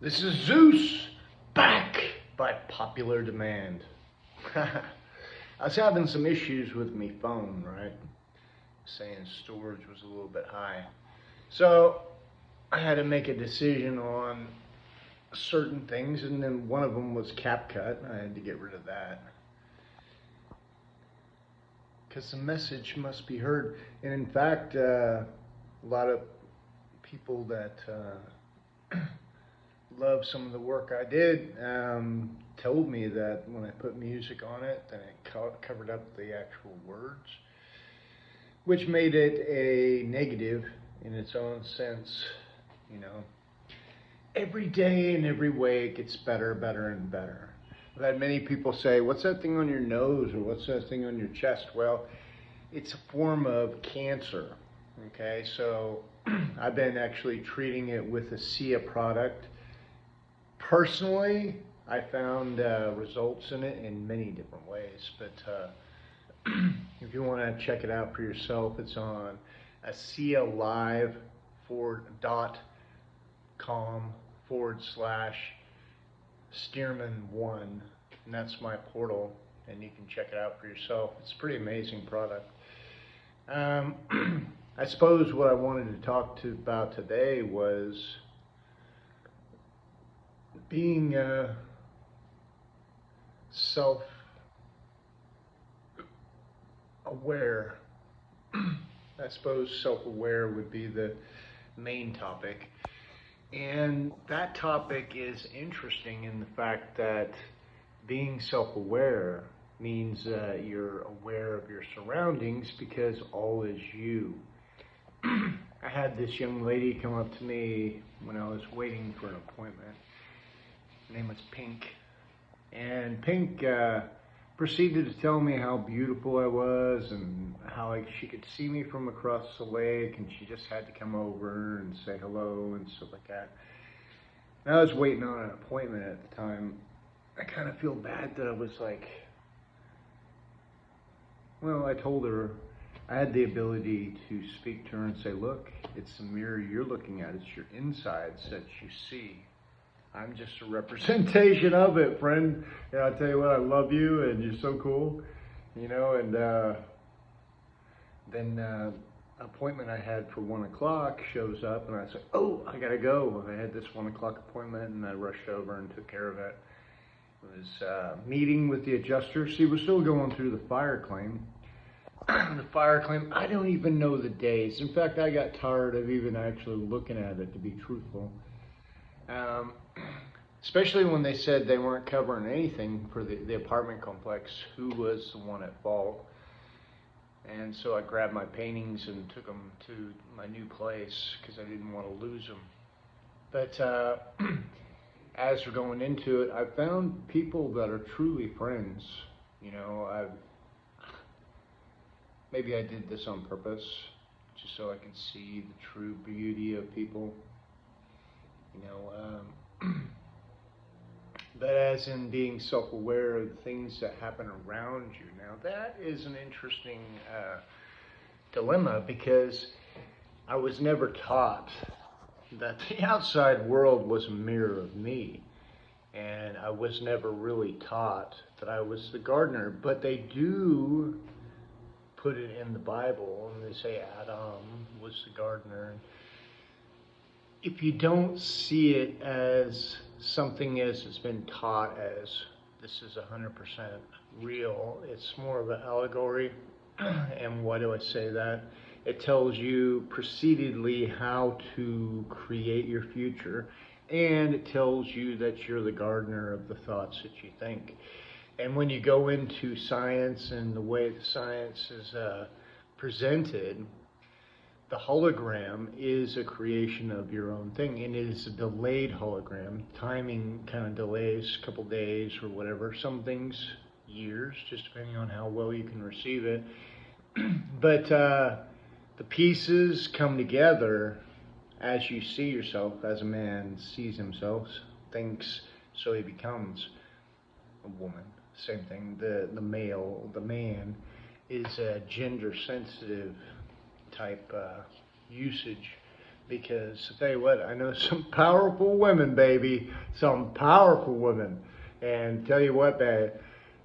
This is Zeus, back by popular demand. I was having some issues with my phone, right? Saying storage was a little bit high. So I had to make a decision on certain things, and then one of them was CapCut. I had to get rid of that. Because the message must be heard. And in fact, a lot of people that love some of the work I did told me that when I put music on it, then it covered up the actual words, which made it a negative in its own sense. You know, every day and every way it gets better, better, and better. I've had many people say, "What's that thing on your nose?" or "What's that thing on your chest?" Well, it's a form of cancer. Okay, so I've been actually treating it with a SIA product. Personally, I found results in it in many different ways, but if you want to check it out for yourself, it's on ASIALive.com/Stearman1, and that's my portal, and you can check it out for yourself. It's a pretty amazing product. I suppose what I wanted to talk about today was being self-aware. I suppose self-aware would be the main topic. And that topic is interesting in the fact that being self-aware means you're aware of your surroundings because all is you. I had this young lady come up to me when I was waiting for an appointment. Her name was Pink. And Pink proceeded to tell me how beautiful I was and how she could see me from across the lake, and she just had to come over and say hello and stuff like that. And I was waiting on an appointment at the time. I kind of feel bad that I was like, well, I told her I had the ability to speak to her and say, look, it's the mirror you're looking at. It's your insides that you see. I'm just a representation of it, friend. Yeah, I tell you what, I love you, and you're so cool, you know. And then appointment I had for 1 o'clock shows up, and I said, oh, I gotta go. I had this 1 o'clock appointment, and I rushed over and took care of it. It was meeting with the adjuster. See, we're still going through the fire claim. The fire claim, I don't even know the days. In fact, I got tired of even actually looking at it, to be truthful. Especially when they said they weren't covering anything for the apartment complex, who was the one at fault. And so I grabbed my paintings and took them to my new place because I didn't want to lose them. But as we're going into it, I found people that are truly friends. You know, maybe I did this on purpose, just so I could see the true beauty of people. You know, but as in being self-aware of the things that happen around you. Now that is an interesting dilemma, because I was never taught that the outside world was a mirror of me. And I was never really taught that I was the gardener, but they do put it in the Bible, and they say Adam was the gardener. If you don't see it as something as it's been taught as this is 100% real, it's more of an allegory. And why do I say that? It tells you precededly how to create your future, and it tells you that you're the gardener of the thoughts that you think. And when you go into science and the way the science is presented, the hologram is a creation of your own thing, and it is a delayed hologram. Timing kind of delays a couple days or whatever. Some things years, just depending on how well you can receive it. But the pieces come together as you see yourself, as a man sees himself, thinks, so he becomes a woman. Same thing. The male, the man, is a gender sensitive type usage. because I tell you what, I know some powerful women, baby, some powerful women, and tell you what, babe,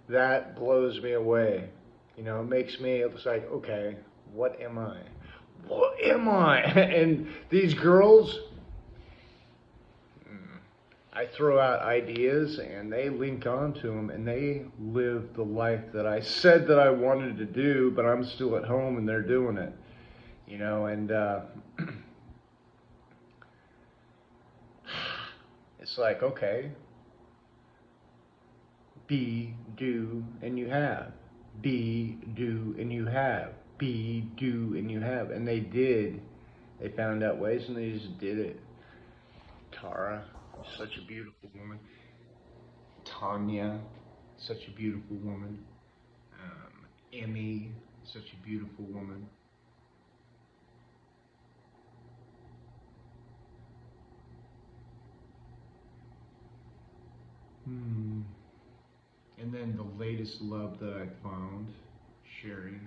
that blows me away. You know, it makes me, it's like, okay, what am I? What am I? And these girls, I throw out ideas and they link onto them and they live the life that I said that I wanted to do, but I'm still at home and they're doing it. You know, and it's like, okay, be, do, and you have. Be, do, and you have. Be, do, and you have. And they did. They found out ways and they just did it. Tara, such a beautiful woman. Tanya, such a beautiful woman. Emmy, such a beautiful woman. And then the latest love that I found, Sherry.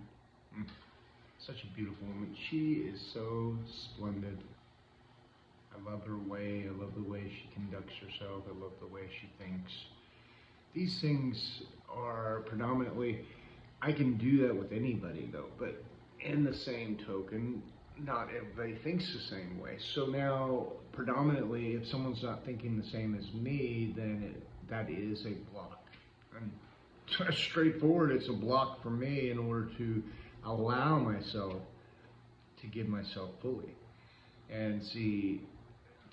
Such a beautiful woman. She is so splendid. I love her way. I love the way she conducts herself. I love the way she thinks. These things are predominantly, I can do that with anybody though, but in the same token, not everybody thinks the same way. So now, predominantly, if someone's not thinking the same as me, then that is a block. And straightforward, it's a block for me in order to allow myself to give myself fully. And see,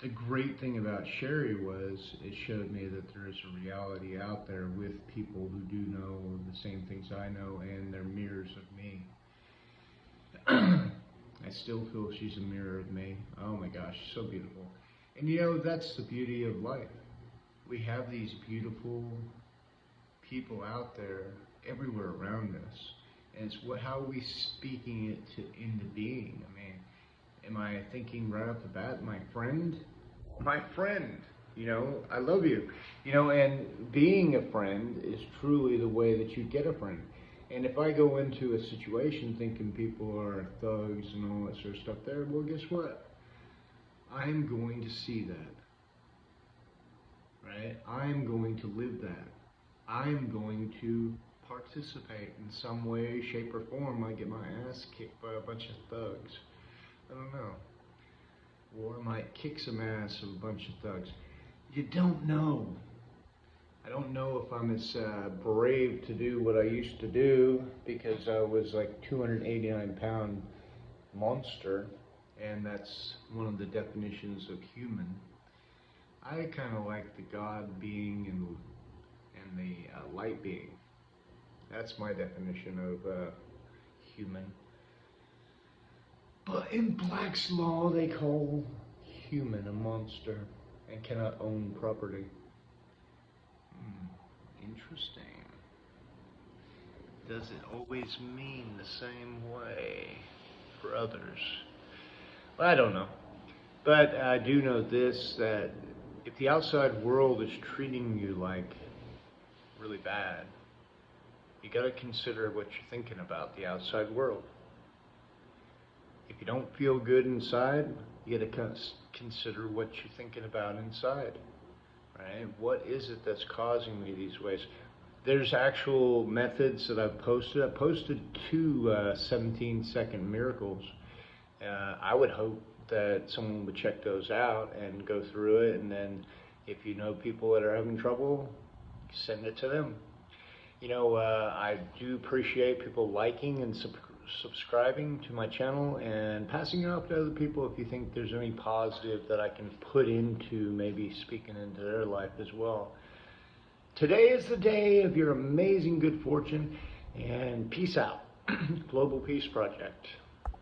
the great thing about Sherry was it showed me that there is a reality out there with people who do know the same things I know, and they're mirrors of me. I still feel she's a mirror of me. Oh my gosh, so beautiful. And you know, that's the beauty of life. We have these beautiful people out there everywhere around us. And it's how are we speaking it into being? I mean, am I thinking right off the bat, my friend, you know, I love you. You know, and being a friend is truly the way that you get a friend. And if I go into a situation thinking people are thugs and all that sort of stuff there, well, guess what? I'm going to see that, right? I'm going to live that. I'm going to participate in some way, shape, or form. I get my ass kicked by a bunch of thugs. I don't know. Or I might kick some ass of a bunch of thugs. You don't know. I don't know if I'm as brave to do what I used to do because I was like 289-pound monster, and that's one of the definitions of human. I kind of like the God being and the light being. That's my definition of human. But in Black's Law, they call human a monster and cannot own property. Interesting. Does it always mean the same way for others? Well, I don't know. But I do know this, that if the outside world is treating you like really bad, you got to consider what you're thinking about the outside world. If you don't feel good inside, you got to consider what you're thinking about inside. Right? What is it that's causing me these ways? There's actual methods that I've posted. I posted 2 17-second miracles. I would hope that someone would check those out and go through it, and then if you know people that are having trouble, send it to them. You know, I do appreciate people liking and subscribing to my channel and passing it off to other people if you think there's any positive that I can put into maybe speaking into their life as well. Today is the day of your amazing good fortune, and peace out. Global Peace Project.